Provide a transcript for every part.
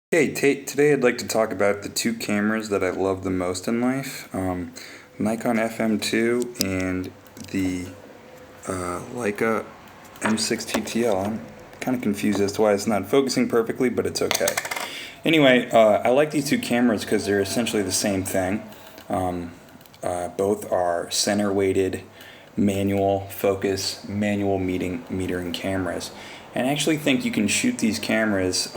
Hey, today I'd like to talk about the two cameras that I love the most in life, Nikon FM2 and the Leica M6 TTL. I'm kind of confused as to why it's not focusing perfectly, but it's okay. Anyway, I like these two cameras because they're essentially the same thing. Both are center-weighted manual focus, manual metering cameras. And I actually think you can shoot these cameras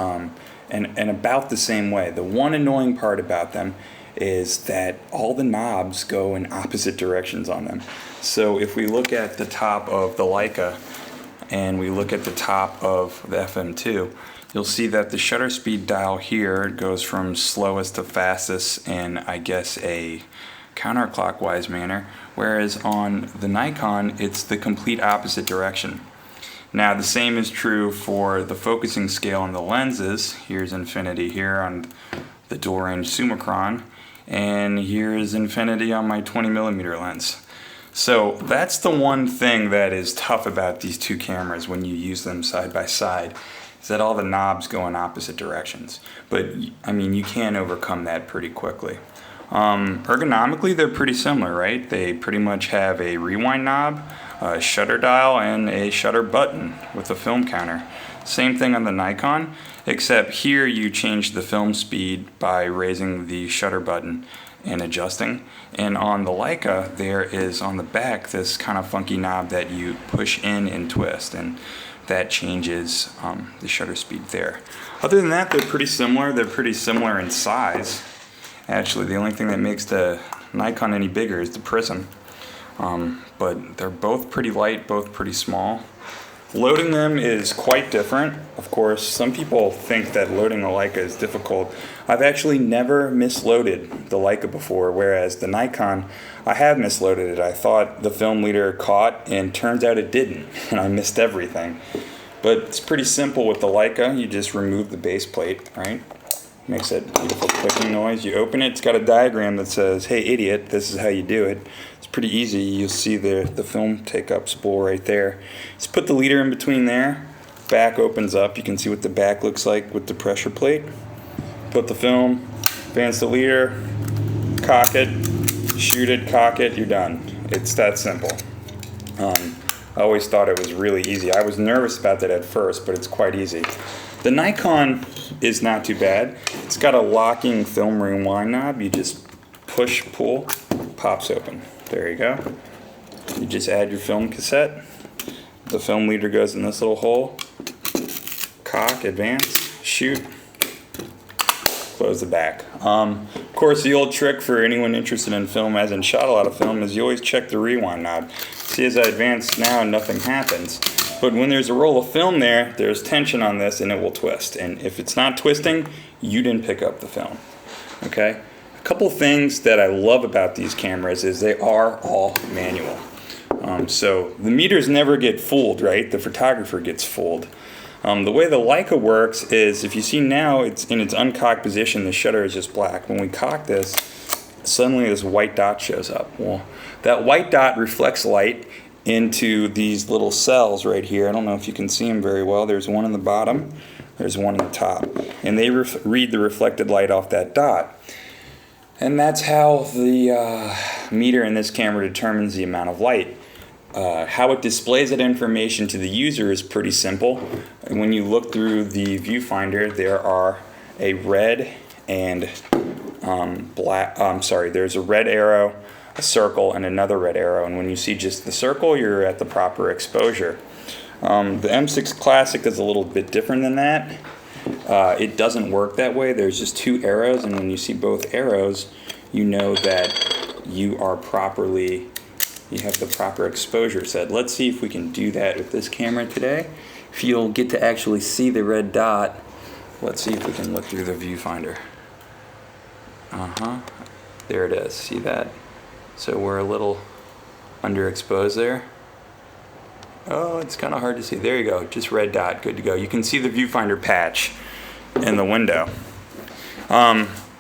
and about the same way. The one annoying part about them is that all the knobs go in opposite directions on them. So if we look at the top of the Leica and we look at the top of the FM2, you'll see that the shutter speed dial here goes from slowest to fastest in, I guess, a counterclockwise manner, whereas on the Nikon, it's the complete opposite direction. Now, the same is true for the focusing scale on the lenses. Here's infinity here on the dual range Summicron, and here's infinity on my 20mm lens. So that's the one thing that is tough about these two cameras when you use them side by side, is that all the knobs go in opposite directions. But I mean, you can overcome that pretty quickly. Ergonomically, they're pretty similar, right? They pretty much have a rewind knob, a shutter dial, and a shutter button with a film counter. Same thing on the Nikon, except here you change the film speed by raising the shutter button and adjusting. And on the Leica, there is on the back this kind of funky knob that you push in and twist, and that changes the shutter speed there. Other than that, they're pretty similar. They're pretty similar in size. Actually, the only thing that makes the Nikon any bigger is the prism. But they're both pretty light, both pretty small. Loading them is quite different. Of course, some people think that loading a Leica is difficult. I've actually never misloaded the Leica before, whereas the Nikon, I have misloaded it. I thought the film leader caught, and turns out it didn't, and I missed everything. But it's pretty simple with the Leica. You just remove the base plate, right? Makes that beautiful clicking noise. You open it, it's got a diagram that says, hey idiot, this is how you do it. It's pretty easy. You'll see the film take up spool right there. Just put the leader in between there. Back opens up. You can see what the back looks like with the pressure plate. Put the film, advance the leader, cock it, shoot it, cock it, you're done. It's that simple. I always thought it was really easy. I was nervous about that at first, but it's quite easy. The Nikon is not too bad. It's got a locking film rewind knob. You just push, pull, pops open. There you go. You just add your film cassette. The film leader goes in this little hole. Cock, advance, shoot, close the back. Of course, the old trick for anyone interested in film, as in shot a lot of film, is you always check the rewind knob. See, as I advance now, nothing happens. But when there's a roll of film there, there's tension on this and it will twist. And if it's not twisting, you didn't pick up the film. Okay? A couple things that I love about these cameras is they are all manual. So the meters never get fooled, right? The photographer gets fooled. The way the Leica works is, if you see now, it's in its uncocked position, the shutter is just black. When we cock this, suddenly this white dot shows up. Well, that white dot reflects light into these little cells right here. I don't know if you can see them very well. There's one on the bottom, there's one on the top. And they read the reflected light off that dot. And that's how the meter in this camera determines the amount of light. How it displays that information to the user is pretty simple. When you look through the viewfinder, there are a red and there's a red arrow, a circle, and another red arrow. And when you see just the circle, you're at the proper exposure. The M6 Classic is a little bit different than that. It doesn't work that way. There's just two arrows, and when you see both arrows, you know that you have the proper exposure set. Let's see if we can do that with this camera today. If you'll get to actually see the red dot, let's see if we can look through the viewfinder. There it is. See that? So we're a little underexposed there. Oh, it's kind of hard to see. There you go. Just red dot. Good to go. You can see the viewfinder patch in the window.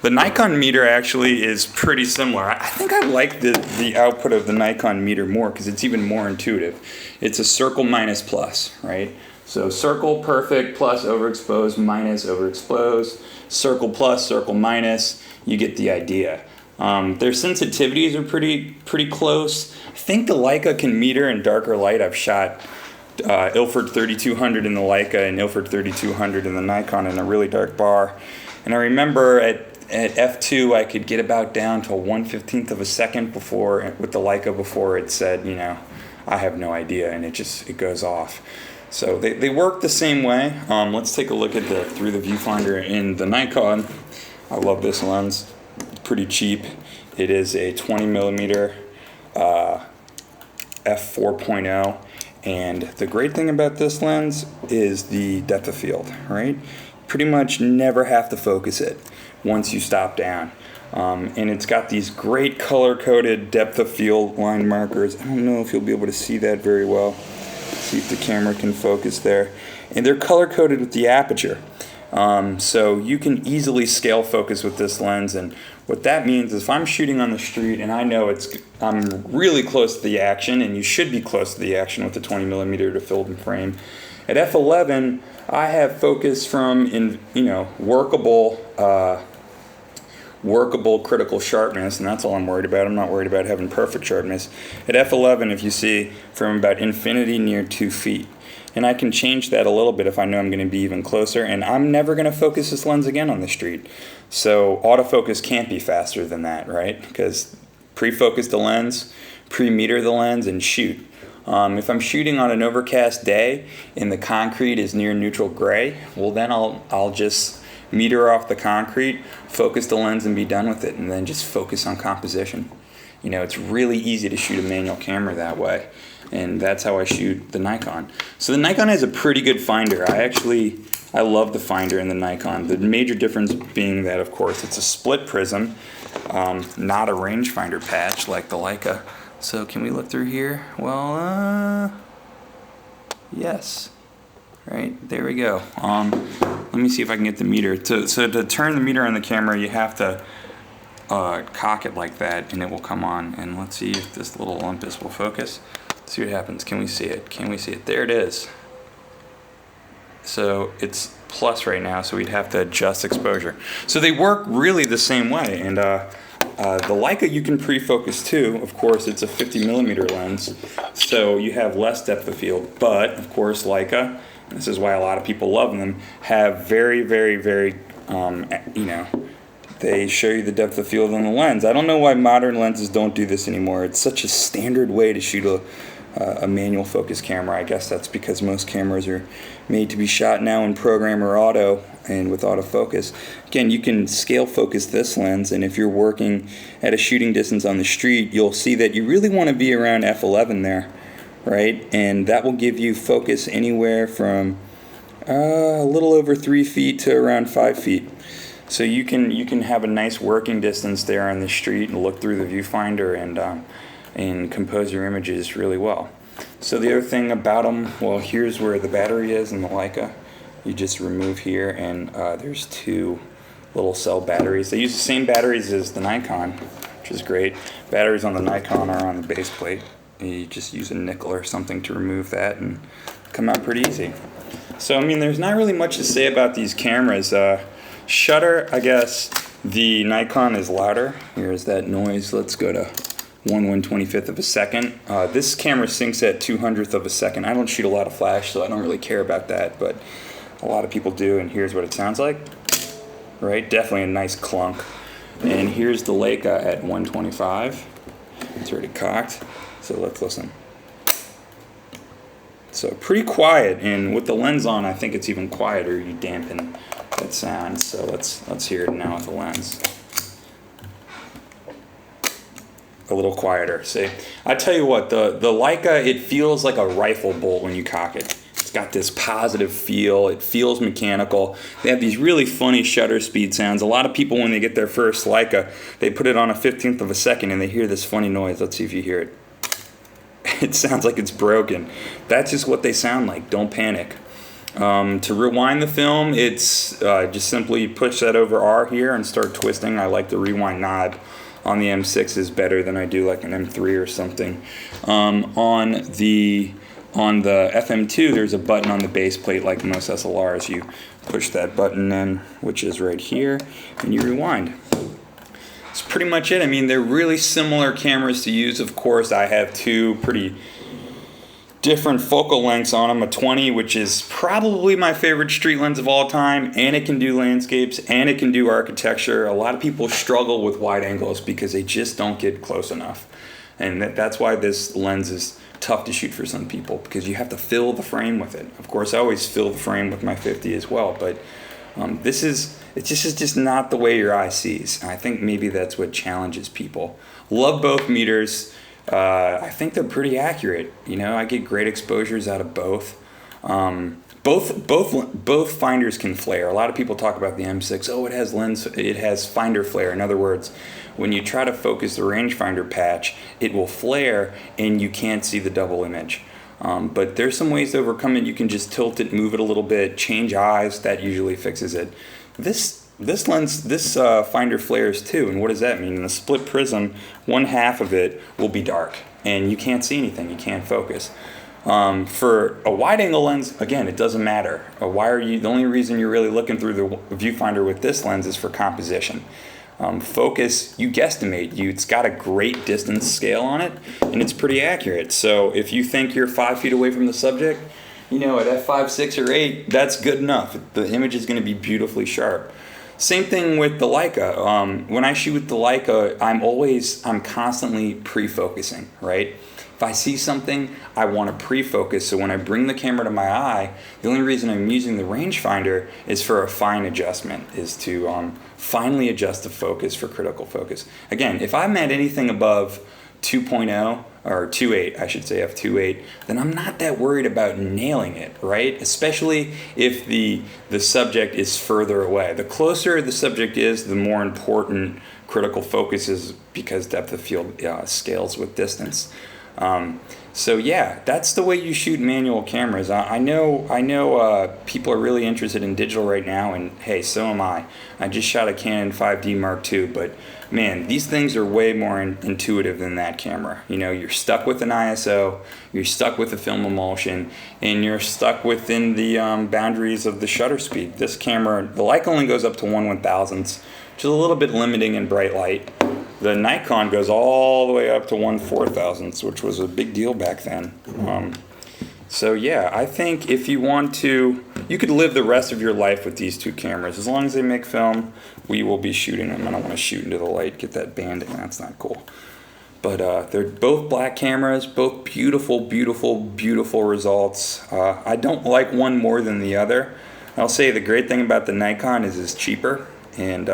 The Nikon meter actually is pretty similar. I think I like the output of the Nikon meter more because it's even more intuitive. It's a circle minus plus, right? So circle, perfect, plus overexposed, minus overexposed, circle plus, circle minus, you get the idea. Their sensitivities are pretty close. I think the Leica can meter in darker light. I've shot Ilford 3200 in the Leica and Ilford 3200 in the Nikon in a really dark bar. And I remember at f2 I could get about down to 1/15 of a second before, with the Leica, before it said, you know, I have no idea, and it goes off. So they work the same way. Let's take a look at through the viewfinder in the Nikon. I love this lens. Pretty cheap. It is a 20 millimeter f4.0, and the great thing about this lens is the depth of field, right? Pretty much never have to focus it once you stop down. And it's got these great color-coded depth of field line markers. I don't know if you'll be able to see that very well. See if the camera can focus there. And they're color-coded with the aperture. So you can easily scale focus with this lens, and what that means is if I'm shooting on the street and I know I'm really close to the action, and you should be close to the action with the 20 millimeter to field and frame. At f11, I have focus from workable critical sharpness, and that's all I'm worried about. I'm not worried about having perfect sharpness. At f11, if you see, from about infinity near 2 feet. And I can change that a little bit if I know I'm going to be even closer, and I'm never going to focus this lens again on the street. So autofocus can't be faster than that, right? Because pre-focus the lens, pre-meter the lens, and shoot. If I'm shooting on an overcast day and the concrete is near neutral gray, well then I'll just meter off the concrete, focus the lens, and be done with it, and then just focus on composition. You know, it's really easy to shoot a manual camera that way, and that's how I shoot the Nikon. So the Nikon has a pretty good finder. I love the finder in the Nikon. The major difference being that, of course, it's a split prism, not a rangefinder patch like the Leica. So can we look through here? Well, yes. Right, there we go. Let me see if I can get the meter. So to turn the meter on the camera, you have to cock it like that, and it will come on. And let's see if this little Olympus will focus. Let's see what happens. Can we see it? Can we see it? There it is. So it's plus right now, so we'd have to adjust exposure. So they work really the same way. And the Leica you can pre-focus too. Of course, it's a 50 millimeter lens, so you have less depth of field. But of course, Leica, this is why a lot of people love them, have very, they show you the depth of field on the lens. I don't know why modern lenses don't do this anymore. It's such a standard way to shoot a manual focus camera. I guess that's because most cameras are made to be shot now in program or auto, and with autofocus. Again, you can scale focus this lens, and if you're working at a shooting distance on the street, you'll see that you really want to be around f11 there. Right, and that will give you focus anywhere from a little over 3 feet to around 5 feet. So you can have a nice working distance there on the street and look through the viewfinder and compose your images really well. So the other thing about them, well, here's where the battery is in the Leica. You just remove here, and there's 2 little cell batteries. They use the same batteries as the Nikon, which is great. Batteries on the Nikon are on the base plate. You just use a nickel or something to remove that and come out pretty easy. So, I mean, there's not really much to say about these cameras. Shutter, I guess the Nikon is louder. Here's that noise. Let's go to 1/125th of a second. This camera syncs at 200th of a second. I don't shoot a lot of flash, so I don't really care about that, but a lot of people do, and here's what it sounds like. Right? Definitely a nice clunk. And here's the Leica at 125. It's already cocked. So let's listen. So pretty quiet, and with the lens on, I think it's even quieter. You dampen that sound. So let's hear it now with the lens. A little quieter. See, I tell you what, the Leica, it feels like a rifle bolt when you cock it. It's got this positive feel. It feels mechanical. They have these really funny shutter speed sounds. A lot of people, when they get their first Leica, they put it on a 15th of a second, and they hear this funny noise. Let's see if you hear it. It sounds like it's broken. That's just what they sound like. Don't panic. To rewind the film, it's just simply push that over R here and start twisting. I like the rewind knob on the M6 is better than I do like an M3 or something. On the On the FM2, there's a button on the base plate like most SLRs. You push that button in, which is right here, and you rewind. That's pretty much it. I mean, they're really similar cameras to use. Of course, I have two pretty different focal lengths on them. A 20, which is probably my favorite street lens of all time, and it can do landscapes, and it can do architecture. A lot of people struggle with wide angles because they just don't get close enough. And that's why this lens is tough to shoot for some people, because you have to fill the frame with it. Of course, I always fill the frame with my 50 as well, but this is just not the way your eye sees. I think maybe that's what challenges people. Love both meters. I think they're pretty accurate. You know, I get great exposures out of both. Both finders can flare. A lot of people talk about the M6. Oh, it has finder flare. In other words, when you try to focus the rangefinder patch, it will flare and you can't see the double image. But there's some ways to overcome it. You can just tilt it, move it a little bit, change eyes. That usually fixes it. This finder flares too. And what does that mean? In the split prism, one half of it will be dark and you can't see anything. You can't focus. For a wide angle lens, again, it doesn't matter. The only reason you're really looking through the viewfinder with this lens is for composition. Focus, you guesstimate. It's got a great distance scale on it, and it's pretty accurate. So if you think you're 5 feet away from the subject, you know, at f5, 6, or 8, that's good enough. The image is going to be beautifully sharp. Same thing with the Leica. When I shoot with the Leica, I'm constantly pre-focusing, right? If I see something, I want to pre-focus, so when I bring the camera to my eye, the only reason I'm using the rangefinder is for a fine adjustment, is to finely adjust the focus for critical focus. Again, if I'm at anything above 2.0, or 2.8, I should say, f2.8, then I'm not that worried about nailing it, right? Especially if the subject is further away. The closer the subject is, the more important critical focus is, because depth of field scales with distance. So yeah, that's the way you shoot manual cameras. I know people are really interested in digital right now, and hey, so am I. I just shot a Canon 5D Mark II, but man, these things are way more intuitive than that camera. You know, you're stuck with an ISO, you're stuck with a film emulsion, and you're stuck within the boundaries of the shutter speed. This camera, the Leica only goes up to 1/1000th, which is a little bit limiting in bright light. The Nikon goes all the way up to 1/4000th, which was a big deal back then. So yeah, I think if you want to, you could live the rest of your life with these two cameras. As long as they make film, we will be shooting them. I don't want to shoot into the light, get that banding, that's not cool. But they're both black cameras, both beautiful, beautiful, beautiful results. I don't like one more than the other. I'll say the great thing about the Nikon is it's cheaper, and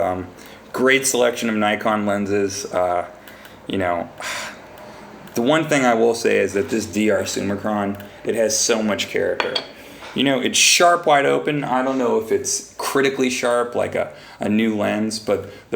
great selection of Nikon lenses. You know, the one thing I will say is that this DR Summicron, it has so much character. You know, it's sharp wide open. I don't know if it's critically sharp like a new lens, but the